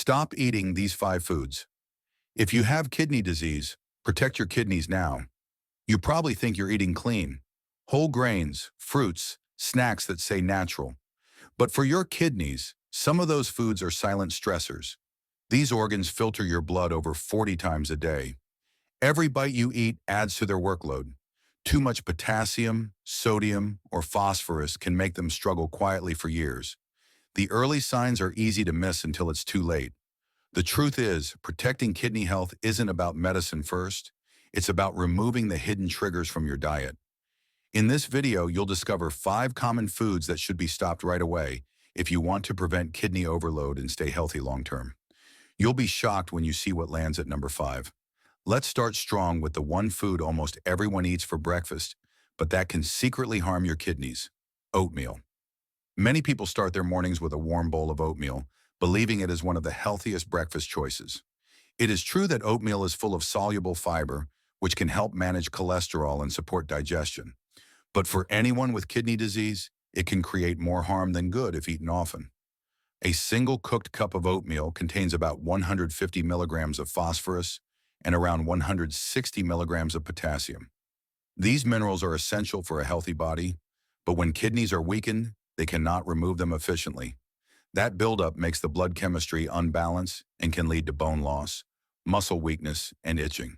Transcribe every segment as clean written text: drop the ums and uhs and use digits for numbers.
Stop eating these 5 foods. If you have kidney disease, protect your kidneys now. You probably think you're eating clean. Whole grains, fruits, snacks that say natural. But for your kidneys, some of those foods are silent stressors. These organs filter your blood over 40 times a day. Every bite you eat adds to their workload. Too much potassium, sodium, or phosphorus can make them struggle quietly for years. The early signs are easy to miss until it's too late. The truth is, protecting kidney health isn't about medicine first. It's about removing the hidden triggers from your diet. In this video, you'll discover 5 common foods that should be stopped right away if you want to prevent kidney overload and stay healthy long-term. You'll be shocked when you see what lands at number 5. Let's start strong with the one food almost everyone eats for breakfast, but that can secretly harm your kidneys: oatmeal. Many people start their mornings with a warm bowl of oatmeal, believing it is one of the healthiest breakfast choices. It is true that oatmeal is full of soluble fiber, which can help manage cholesterol and support digestion. But for anyone with kidney disease, it can create more harm than good if eaten often. A single cooked cup of oatmeal contains about 150 milligrams of phosphorus and around 160 milligrams of potassium. These minerals are essential for a healthy body, but when kidneys are weakened, they cannot remove them efficiently. That buildup makes the blood chemistry unbalanced and can lead to bone loss, muscle weakness, and itching.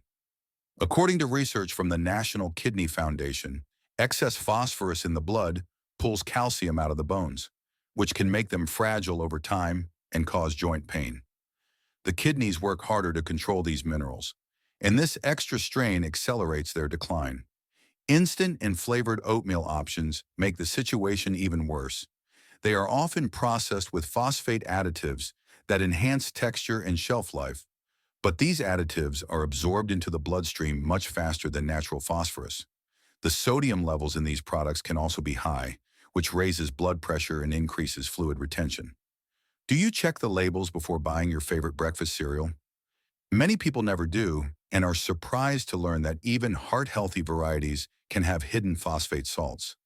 According to research from the National Kidney Foundation, excess phosphorus in the blood pulls calcium out of the bones, which can make them fragile over time and cause joint pain. The kidneys work harder to control these minerals, and this extra strain accelerates their decline. Instant and flavored oatmeal options make the situation even worse. They are often processed with phosphate additives that enhance texture and shelf life, but these additives are absorbed into the bloodstream much faster than natural phosphorus. The sodium levels in these products can also be high, which raises blood pressure and increases fluid retention. Do you check the labels before buying your favorite breakfast cereal? Many people never do and are surprised to learn that even heart-healthy varieties can have hidden phosphate salts.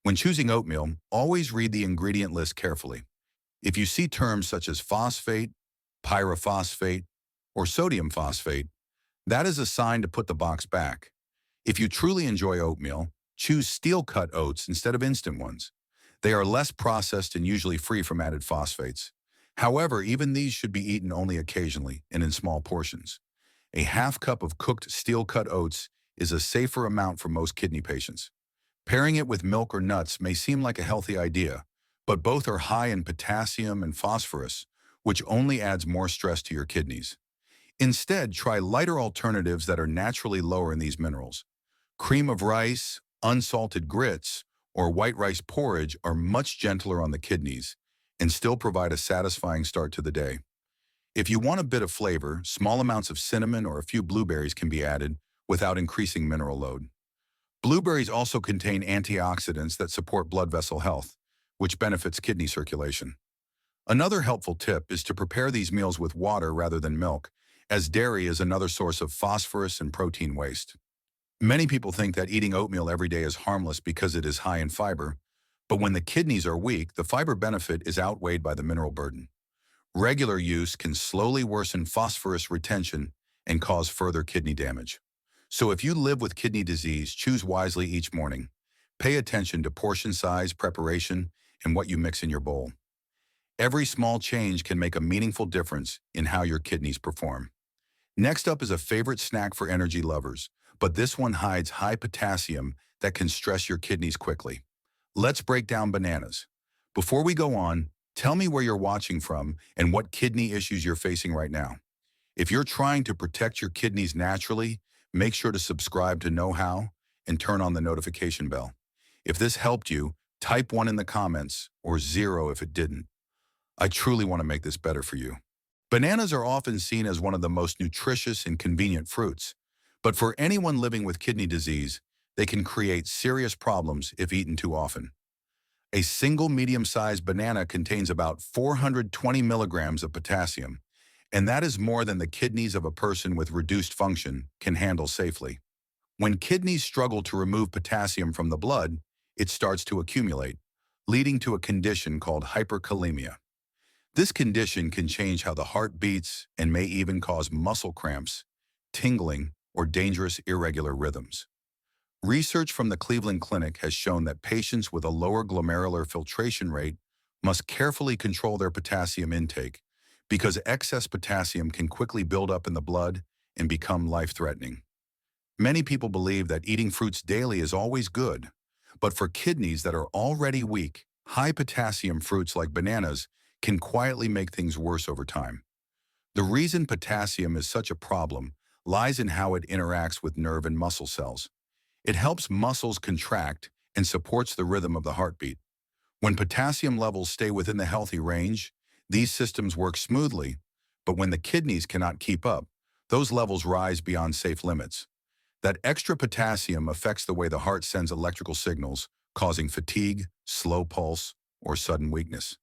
When choosing oatmeal, always read the ingredient list carefully. If you see terms such as phosphate, pyrophosphate, or sodium phosphate, that is a sign to put the box back. If you truly enjoy oatmeal, choose steel-cut oats instead of instant ones. They are less processed and usually free from added phosphates. However, even these should be eaten only occasionally and in small portions. A half cup of cooked steel-cut oats is a safer amount for most kidney patients. Pairing it with milk or nuts may seem like a healthy idea, but both are high in potassium and phosphorus, which only adds more stress to your kidneys. Instead, try lighter alternatives that are naturally lower in these minerals. Cream of rice, unsalted grits, or white rice porridge are much gentler on the kidneys and still provide a satisfying start to the day. If you want a bit of flavor, small amounts of cinnamon or a few blueberries can be added without increasing mineral load. Blueberries also contain antioxidants that support blood vessel health, which benefits kidney circulation. Another helpful tip is to prepare these meals with water rather than milk, as dairy is another source of phosphorus and protein waste. Many people think that eating oatmeal every day is harmless because it is high in fiber, but when the kidneys are weak, the fiber benefit is outweighed by the mineral burden. Regular use can slowly worsen phosphorus retention and cause further kidney damage. So if you live with kidney disease, choose wisely each morning. Pay attention to portion size, preparation, and what you mix in your bowl. Every small change can make a meaningful difference in how your kidneys perform. Next up is a favorite snack for energy lovers, but this one hides high potassium that can stress your kidneys quickly. Let's break down bananas. Before we go on, tell me where you're watching from and what kidney issues you're facing right now. If you're trying to protect your kidneys naturally, make sure to subscribe to Knowhow and turn on the notification bell. If this helped you, type 1 in the comments or 0 if it didn't. I truly want to make this better for you. Bananas are often seen as one of the most nutritious and convenient fruits, but for anyone living with kidney disease, they can create serious problems if eaten too often. A single medium-sized banana contains about 420 milligrams of potassium, and that is more than the kidneys of a person with reduced function can handle safely. When kidneys struggle to remove potassium from the blood, it starts to accumulate, leading to a condition called hyperkalemia. This condition can change how the heart beats and may even cause muscle cramps, tingling, or dangerous irregular rhythms. Research from the Cleveland Clinic has shown that patients with a lower glomerular filtration rate must carefully control their potassium intake because excess potassium can quickly build up in the blood and become life-threatening. Many people believe that eating fruits daily is always good, but for kidneys that are already weak, high potassium fruits like bananas can quietly make things worse over time. The reason potassium is such a problem lies in how it interacts with nerve and muscle cells. It helps muscles contract and supports the rhythm of the heartbeat. When potassium levels stay within the healthy range, these systems work smoothly, but when the kidneys cannot keep up, those levels rise beyond safe limits. That extra potassium affects the way the heart sends electrical signals, causing fatigue, slow pulse, or sudden weakness.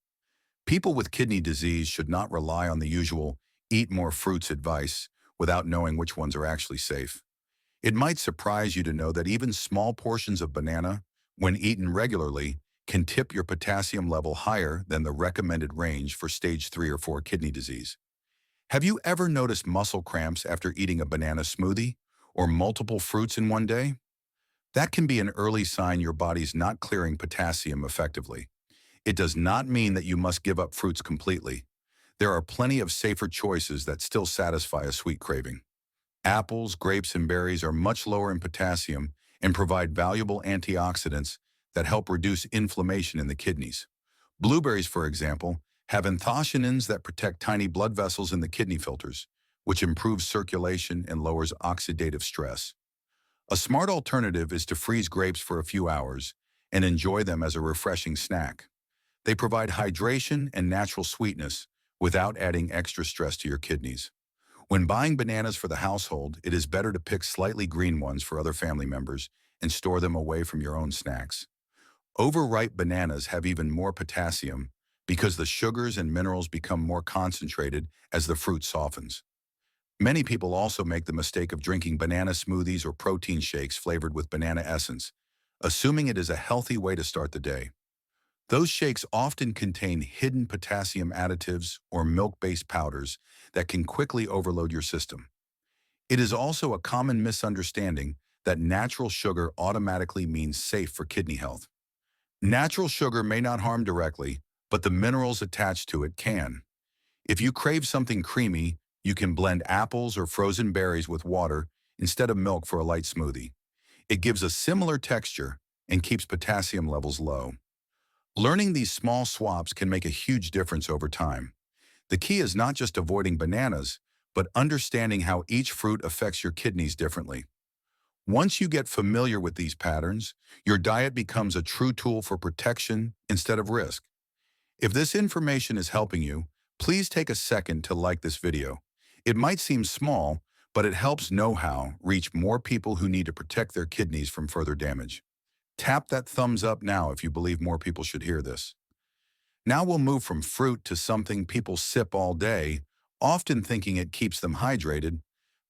People with kidney disease should not rely on the usual eat more fruits advice without knowing which ones are actually safe. It might surprise you to know that even small portions of banana, when eaten regularly, can tip your potassium level higher than the recommended range for stage 3 or 4 kidney disease. Have you ever noticed muscle cramps after eating a banana smoothie or multiple fruits in one day? That can be an early sign your body's not clearing potassium effectively. It does not mean that you must give up fruits completely. There are plenty of safer choices that still satisfy a sweet craving. Apples, grapes, and berries are much lower in potassium and provide valuable antioxidants that help reduce inflammation in the kidneys. Blueberries, for example, have anthocyanins that protect tiny blood vessels in the kidney filters, which improves circulation and lowers oxidative stress. A smart alternative is to freeze grapes for a few hours and enjoy them as a refreshing snack. They provide hydration and natural sweetness without adding extra stress to your kidneys. When buying bananas for the household, it is better to pick slightly green ones for other family members and store them away from your own snacks. Overripe bananas have even more potassium because the sugars and minerals become more concentrated as the fruit softens. Many people also make the mistake of drinking banana smoothies or protein shakes flavored with banana essence, assuming it is a healthy way to start the day. Those shakes often contain hidden potassium additives or milk-based powders that can quickly overload your system. It is also a common misunderstanding that natural sugar automatically means safe for kidney health. Natural sugar may not harm directly, but the minerals attached to it can. If you crave something creamy, you can blend apples or frozen berries with water instead of milk for a light smoothie. It gives a similar texture and keeps potassium levels low. Learning these small swaps can make a huge difference over time. The key is not just avoiding bananas, but understanding how each fruit affects your kidneys differently. Once you get familiar with these patterns, your diet becomes a true tool for protection instead of risk. If this information is helping you, please take a second to like this video. It might seem small, but it helps Knowhow reach more people who need to protect their kidneys from further damage. Tap that thumbs up now if you believe more people should hear this. Now we'll move from fruit to something people sip all day, often thinking it keeps them hydrated,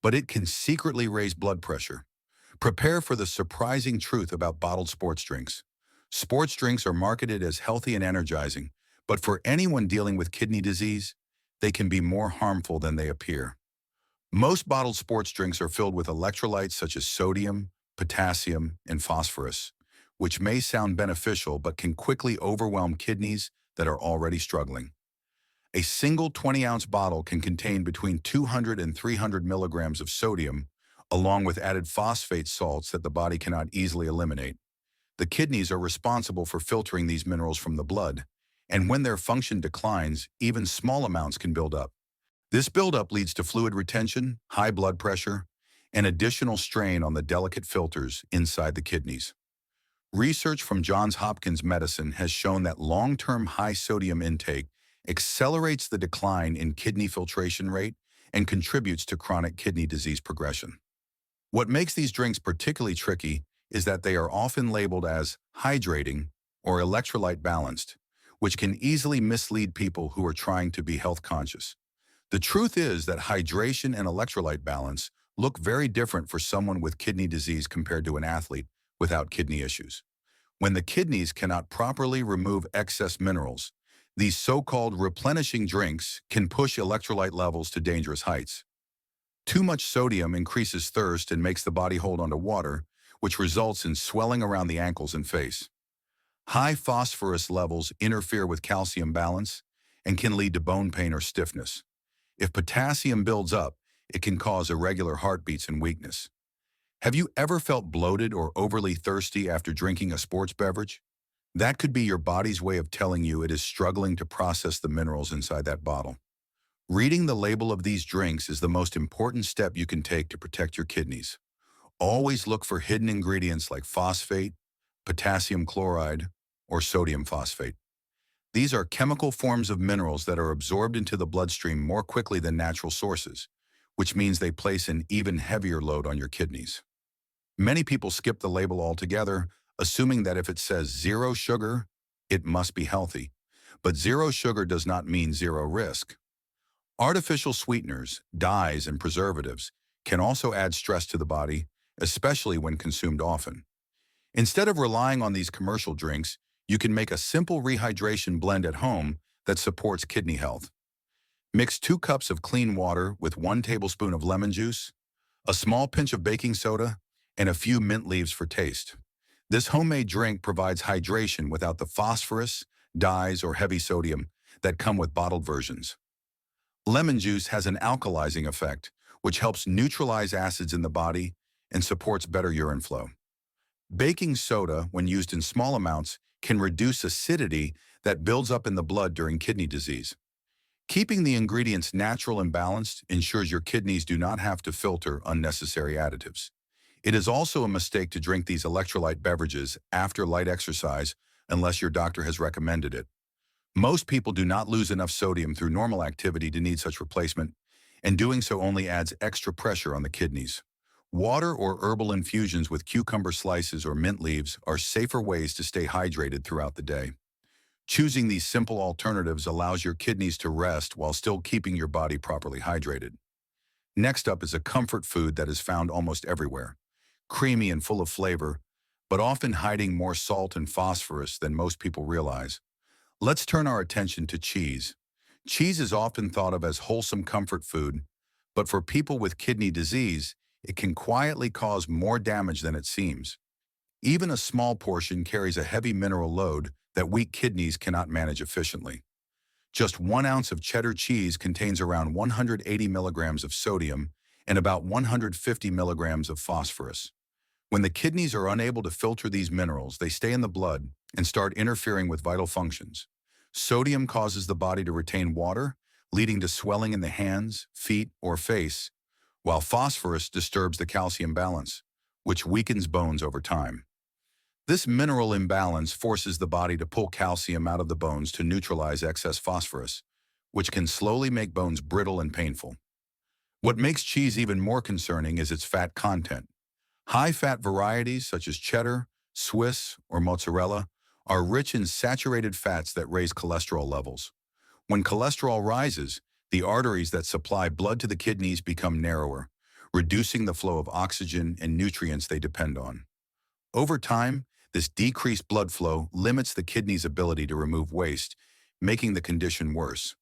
but it can secretly raise blood pressure. Prepare for the surprising truth about bottled sports drinks. Sports drinks are marketed as healthy and energizing, but for anyone dealing with kidney disease, they can be more harmful than they appear. Most bottled sports drinks are filled with electrolytes such as sodium, potassium, and phosphorus, which may sound beneficial but can quickly overwhelm kidneys that are already struggling. A single 20-ounce bottle can contain between 200 and 300 milligrams of sodium, along with added phosphate salts that the body cannot easily eliminate. The kidneys are responsible for filtering these minerals from the blood, and when their function declines, even small amounts can build up. This buildup leads to fluid retention, high blood pressure, and additional strain on the delicate filters inside the kidneys. Research from Johns Hopkins Medicine has shown that long-term high sodium intake accelerates the decline in kidney filtration rate and contributes to chronic kidney disease progression. What makes these drinks particularly tricky is that they are often labeled as hydrating or electrolyte balanced, which can easily mislead people who are trying to be health conscious. The truth is that hydration and electrolyte balance look very different for someone with kidney disease compared to an athlete without kidney issues. When the kidneys cannot properly remove excess minerals, These so-called replenishing drinks can push electrolyte levels to dangerous heights. Too much sodium increases thirst and makes the body hold onto water, which results in swelling around the ankles and face. High phosphorus levels interfere with calcium balance and can lead to bone pain or stiffness. If potassium builds up, it can cause irregular heartbeats and weakness. Have you ever felt bloated or overly thirsty after drinking a sports beverage? That could be your body's way of telling you it is struggling to process the minerals inside that bottle. Reading the label of these drinks is the most important step you can take to protect your kidneys. Always look for hidden ingredients like phosphate, potassium chloride, or sodium phosphate. These are chemical forms of minerals that are absorbed into the bloodstream more quickly than natural sources, which means they place an even heavier load on your kidneys. Many people skip the label altogether, assuming that if it says zero sugar, it must be healthy. But zero sugar does not mean zero risk. Artificial sweeteners, dyes, and preservatives can also add stress to the body, especially when consumed often. Instead of relying on these commercial drinks, you can make a simple rehydration blend at home that supports kidney health. Mix 2 cups of clean water with 1 tablespoon of lemon juice, a small pinch of baking soda, and a few mint leaves for taste. This homemade drink provides hydration without the phosphorus, dyes, or heavy sodium that come with bottled versions. Lemon juice has an alkalizing effect, which helps neutralize acids in the body and supports better urine flow. Baking soda, when used in small amounts, can reduce acidity that builds up in the blood during kidney disease. Keeping the ingredients natural and balanced ensures your kidneys do not have to filter unnecessary additives. It is also a mistake to drink these electrolyte beverages after light exercise unless your doctor has recommended it. Most people do not lose enough sodium through normal activity to need such replacement, and doing so only adds extra pressure on the kidneys. Water or herbal infusions with cucumber slices or mint leaves are safer ways to stay hydrated throughout the day. Choosing these simple alternatives allows your kidneys to rest while still keeping your body properly hydrated. Next up is a comfort food that is found almost everywhere. Creamy and full of flavor, but often hiding more salt and phosphorus than most people realize. Let's turn our attention to cheese. Cheese is often thought of as wholesome comfort food, but for people with kidney disease, it can quietly cause more damage than it seems. Even a small portion carries a heavy mineral load that weak kidneys cannot manage efficiently. Just 1 ounce of cheddar cheese contains around 180 milligrams of sodium and about 150 milligrams of phosphorus. When the kidneys are unable to filter these minerals, they stay in the blood and start interfering with vital functions. Sodium causes the body to retain water, leading to swelling in the hands, feet, or face, while phosphorus disturbs the calcium balance, which weakens bones over time. This mineral imbalance forces the body to pull calcium out of the bones to neutralize excess phosphorus, which can slowly make bones brittle and painful. What makes cheese even more concerning is its fat content. High-fat varieties such as cheddar, Swiss, or mozzarella are rich in saturated fats that raise cholesterol levels. When cholesterol rises, the arteries that supply blood to the kidneys become narrower, reducing the flow of oxygen and nutrients they depend on. Over time, this decreased blood flow limits the kidney's ability to remove waste, making the condition worse.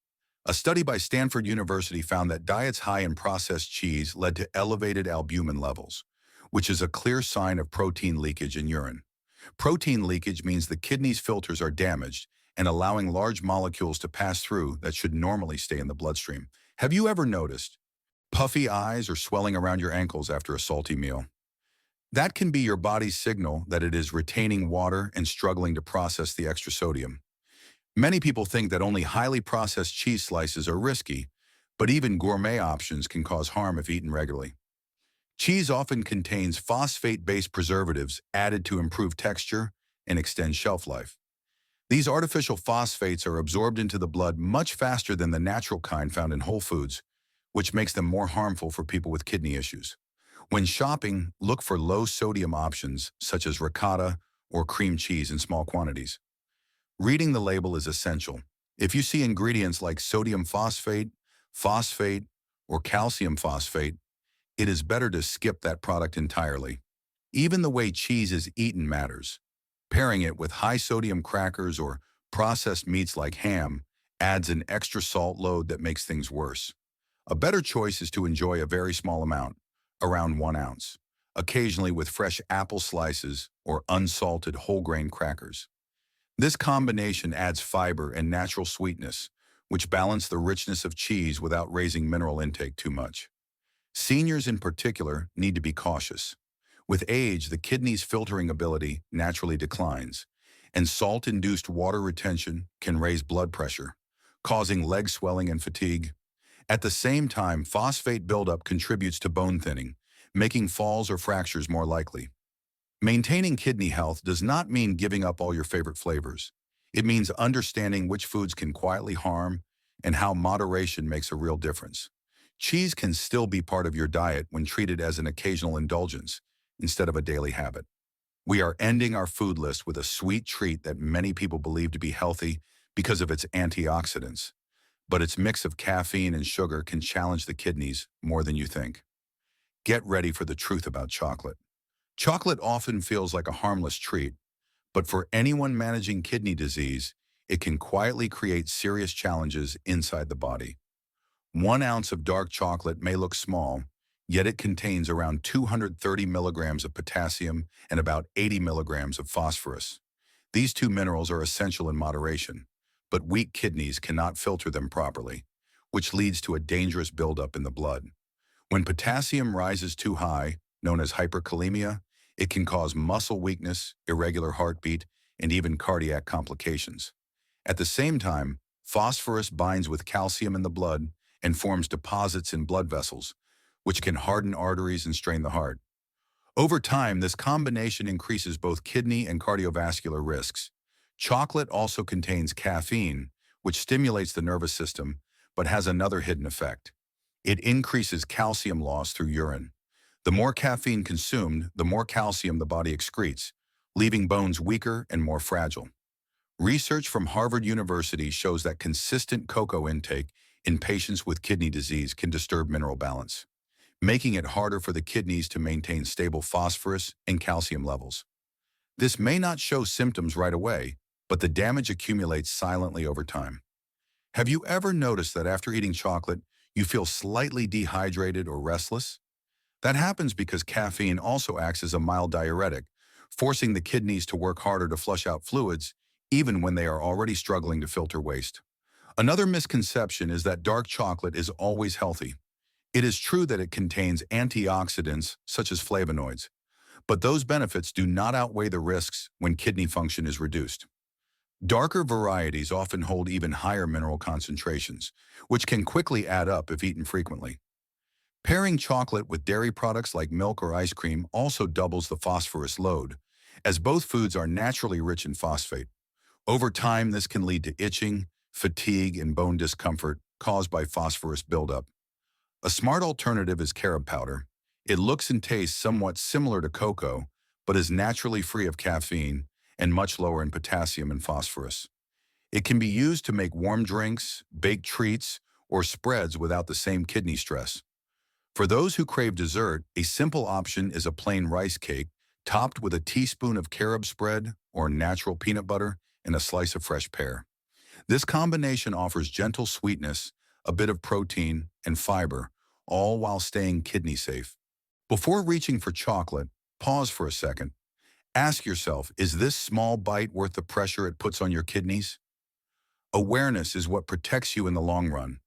A study by Stanford University found that diets high in processed cheese led to elevated albumin levels, which is a clear sign of protein leakage in urine. Protein leakage means the kidney's filters are damaged and allowing large molecules to pass through that should normally stay in the bloodstream. Have you ever noticed puffy eyes or swelling around your ankles after a salty meal? That can be your body's signal that it is retaining water and struggling to process the extra sodium. Many people think that only highly processed cheese slices are risky, but even gourmet options can cause harm if eaten regularly. Cheese often contains phosphate-based preservatives added to improve texture and extend shelf life. These artificial phosphates are absorbed into the blood much faster than the natural kind found in whole foods, which makes them more harmful for people with kidney issues. When shopping, look for low-sodium options such as ricotta or cream cheese in small quantities. Reading the label is essential. If you see ingredients like sodium phosphate, phosphate, or calcium phosphate, it is better to skip that product entirely. Even the way cheese is eaten matters. Pairing it with high-sodium crackers or processed meats like ham adds an extra salt load that makes things worse. A better choice is to enjoy a very small amount, around 1 ounce, occasionally with fresh apple slices or unsalted whole grain crackers. This combination adds fiber and natural sweetness, which balance the richness of cheese without raising mineral intake too much. Seniors in particular need to be cautious. With age, the kidney's filtering ability naturally declines, and salt-induced water retention can raise blood pressure, causing leg swelling and fatigue. At the same time, phosphate buildup contributes to bone thinning, making falls or fractures more likely. Maintaining kidney health does not mean giving up all your favorite flavors. It means understanding which foods can quietly harm and how moderation makes a real difference. Cheese can still be part of your diet when treated as an occasional indulgence instead of a daily habit. We are ending our food list with a sweet treat that many people believe to be healthy because of its antioxidants, but its mix of caffeine and sugar can challenge the kidneys more than you think. Get ready for the truth about chocolate. Chocolate often feels like a harmless treat, but for anyone managing kidney disease, it can quietly create serious challenges inside the body. 1 ounce of dark chocolate may look small, yet it contains around 230 milligrams of potassium and about 80 milligrams of phosphorus. These two minerals are essential in moderation, but weak kidneys cannot filter them properly, which leads to a dangerous buildup in the blood. When potassium rises too high, known as hyperkalemia, it can cause muscle weakness, irregular heartbeat, and even cardiac complications. At the same time, phosphorus binds with calcium in the blood and forms deposits in blood vessels, which can harden arteries and strain the heart. Over time, this combination increases both kidney and cardiovascular risks. Chocolate also contains caffeine, which stimulates the nervous system, but has another hidden effect. It increases calcium loss through urine. The more caffeine consumed, the more calcium the body excretes, leaving bones weaker and more fragile. Research from Harvard University shows that consistent cocoa intake in patients with kidney disease can disturb mineral balance, making it harder for the kidneys to maintain stable phosphorus and calcium levels. This may not show symptoms right away, but the damage accumulates silently over time. Have you ever noticed that after eating chocolate, you feel slightly dehydrated or restless? That happens because caffeine also acts as a mild diuretic, forcing the kidneys to work harder to flush out fluids, even when they are already struggling to filter waste. Another misconception is that dark chocolate is always healthy. It is true that it contains antioxidants such as flavonoids, but those benefits do not outweigh the risks when kidney function is reduced. Darker varieties often hold even higher mineral concentrations, which can quickly add up if eaten frequently. Pairing chocolate with dairy products like milk or ice cream also doubles the phosphorus load, as both foods are naturally rich in phosphate. Over time, this can lead to itching, fatigue, and bone discomfort caused by phosphorus buildup. A smart alternative is carob powder. It looks and tastes somewhat similar to cocoa, but is naturally free of caffeine and much lower in potassium and phosphorus. It can be used to make warm drinks, baked treats, or spreads without the same kidney stress. For those who crave dessert, a simple option is a plain rice cake topped with a teaspoon of carob spread or natural peanut butter and a slice of fresh pear. This combination offers gentle sweetness, a bit of protein, and fiber, all while staying kidney safe. Before reaching for chocolate, pause for a second. Ask yourself, is this small bite worth the pressure it puts on your kidneys? Awareness is what protects you in the long run.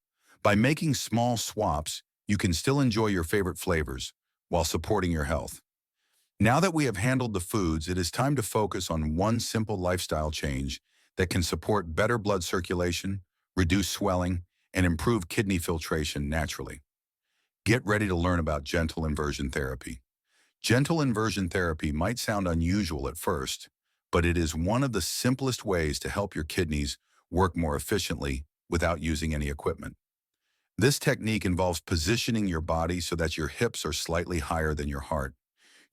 By making small swaps, you can still enjoy your favorite flavors while supporting your health. Now that we have handled the foods, it is time to focus on one simple lifestyle change that can support better blood circulation, reduce swelling, and improve kidney filtration naturally. Get ready to learn about gentle inversion therapy. Gentle inversion therapy might sound unusual at first, but it is one of the simplest ways to help your kidneys work more efficiently without using any equipment. This technique involves positioning your body so that your hips are slightly higher than your heart,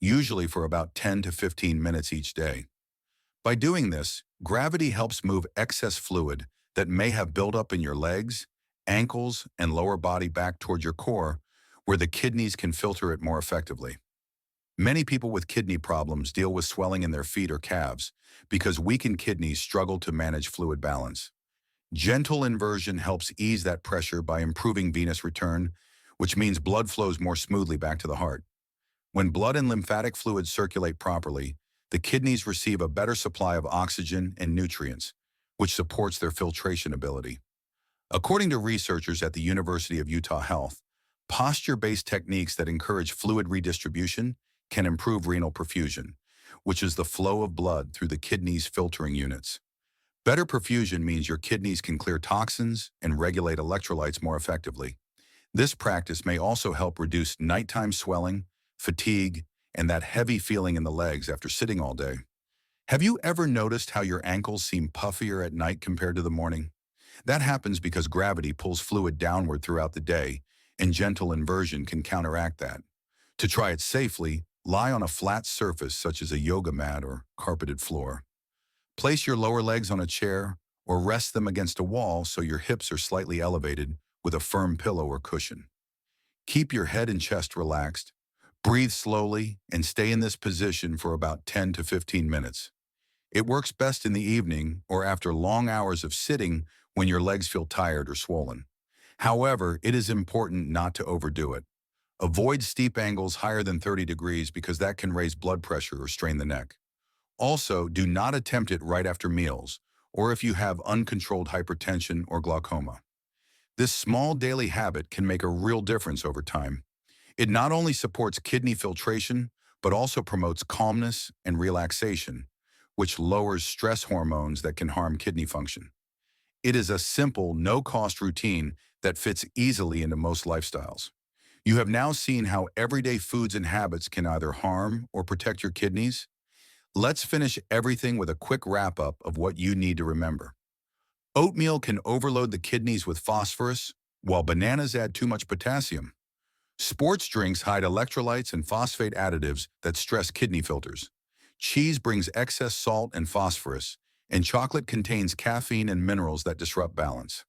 usually for about 10 to 15 minutes each day. By doing this, gravity helps move excess fluid that may have built up in your legs, ankles, and lower body back toward your core, where the kidneys can filter it more effectively. Many people with kidney problems deal with swelling in their feet or calves because weakened kidneys struggle to manage fluid balance. Gentle inversion helps ease that pressure by improving venous return, which means blood flows more smoothly back to the heart. When blood and lymphatic fluids circulate properly, the kidneys receive a better supply of oxygen and nutrients, which supports their filtration ability. According to researchers at the University of Utah Health, posture-based techniques that encourage fluid redistribution can improve renal perfusion, which is the flow of blood through the kidneys' filtering units. Better perfusion means your kidneys can clear toxins and regulate electrolytes more effectively. This practice may also help reduce nighttime swelling, fatigue, and that heavy feeling in the legs after sitting all day. Have you ever noticed how your ankles seem puffier at night compared to the morning? That happens because gravity pulls fluid downward throughout the day, and gentle inversion can counteract that. To try it safely, lie on a flat surface such as a yoga mat or carpeted floor. Place your lower legs on a chair or rest them against a wall so your hips are slightly elevated with a firm pillow or cushion. Keep your head and chest relaxed. Breathe slowly and stay in this position for about 10 to 15 minutes. It works best in the evening or after long hours of sitting when your legs feel tired or swollen. However, it is important not to overdo it. Avoid steep angles higher than 30 degrees because that can raise blood pressure or strain the neck. Also, do not attempt it right after meals or if you have uncontrolled hypertension or glaucoma. This small daily habit can make a real difference over time. It not only supports kidney filtration, but also promotes calmness and relaxation, which lowers stress hormones that can harm kidney function. It is a simple, no-cost routine that fits easily into most lifestyles. You have now seen how everyday foods and habits can either harm or protect your kidneys. Let's finish everything with a quick wrap-up of what you need to remember. Oatmeal can overload the kidneys with phosphorus, while bananas add too much potassium. Sports drinks hide electrolytes and phosphate additives that stress kidney filters. Cheese brings excess salt and phosphorus, and chocolate contains caffeine and minerals that disrupt balance.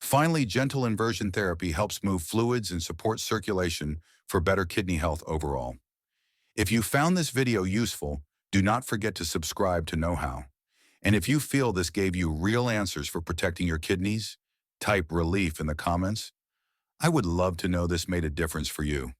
Finally, gentle inversion therapy helps move fluids and support circulation for better kidney health overall. If you found this video useful, do not forget to subscribe to Knowhow. And if you feel this gave you real answers for protecting your kidneys, type relief in the comments. I would love to know this made a difference for you.